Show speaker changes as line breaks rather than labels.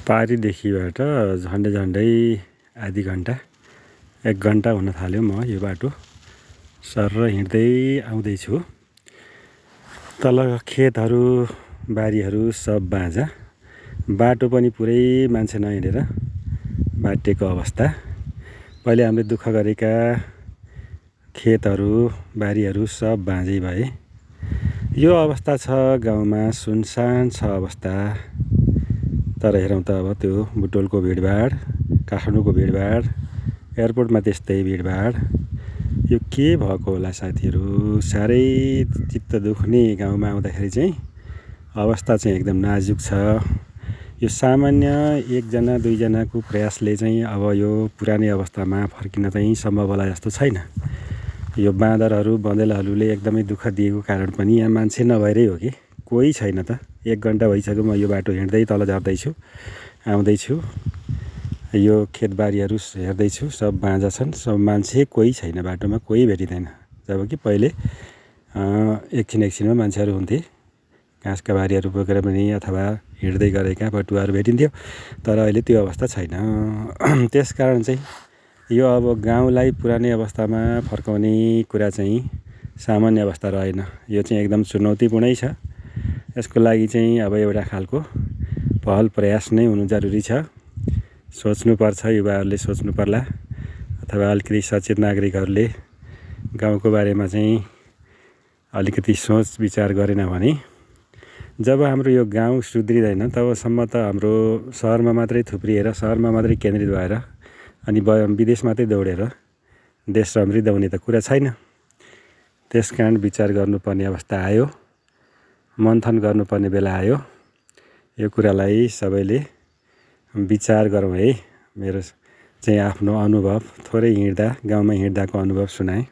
पारीदेखिबाट झन्डै आधी घन्टा 1 घन्टा हुन थाल्यो। म यो बाटो सरर हिँड्दै आउँदैछु। तल खेतहरू बारीहरू सब बाँझा, बाटो पनि पुरै मान्छे नहिँडेर बाटिएको अवस्था। पहिले हामीले दुःख गरेका खेतहरू बारीहरू सब बाँझै भए। यो अवस्था छ गाउँमा, सुनसान छ अवस्था। तर हेरौँ त अब त्यो बुटोलको भिडभाड, काठमाडौँको भिडभाड, एयरपोर्टमा त्यस्तै भिडभाड। यो के भएको होला साथीहरू? साह्रै चित्त दुख्ने गाउँमा आउँदाखेरि चाहिँ अवस्था चाहिँ एकदम नाजुक छ। यो सामान्य 1 जना 2 जनाको प्रयासले चाहिँ अब यो पुरानै अवस्थामा फर्किन चाहिँ सम्भव होला जस्तो छैन। यो बाँदरहरू बँदेलहरूले एकदमै दुःख दिएको कारण पनि यहाँ मान्छे नभएरै हो कि कोही छैन त। 1 घन्टा भइसक्यो म यो बाटो हिँड्दै तल झर्दैछु, आउँदैछु। यो खेतबारीहरू हेर्दैछु, सब बाँझा छन्, सब मान्छे कोही छैन बाटोमा, कोही भेटिँदैन। जबकि पहिले एकछिनमा मान्छेहरू हुन्थे, घाँसका बारीहरू बोकेर पनि अथवा हिँड्दै गरेका बटुवाहरू भेटिन्थ्यो। तर अहिले त्यो अवस्था छैन। त्यस कारण चाहिँ यो अब गाउँलाई पुरानै अवस्थामा फर्काउने कुरा चाहिँ सामान्य अवस्था रहेन। यो चाहिँ एकदम चुनौतीपूर्णै छ। यसको लागि चाहिँ अब एउटा खालको पहल प्रयास नै हुनु जरुरी छ। सोच्नुपर्छ, युवाहरूले सोच्नु पर्ला, अथवा अलिकति सचेत नागरिकहरूले गाउँको बारेमा चाहिँ अलिकति सोच विचार गरेन भने जब हाम्रो यो गाउँ सुध्रिँदैन तबसम्म त हाम्रो सहरमा मात्रै थुप्रिएर, सहरमा मात्रै केन्द्रित भएर अनि विदेश मात्रै दौडेर देश समृद्ध हुने त कुरा छैन। त्यस कारण विचार गर्नुपर्ने अवस्था आयो, मन्थन गर्नुपर्ने बेला आयो। यो कुरालाई सबैले विचार गरौँ है। मेरो चाहिँ आफ्नो अनुभव, थोरै हिँड्दा गाउँमा हिँड्दाको अनुभव सुनाएँ।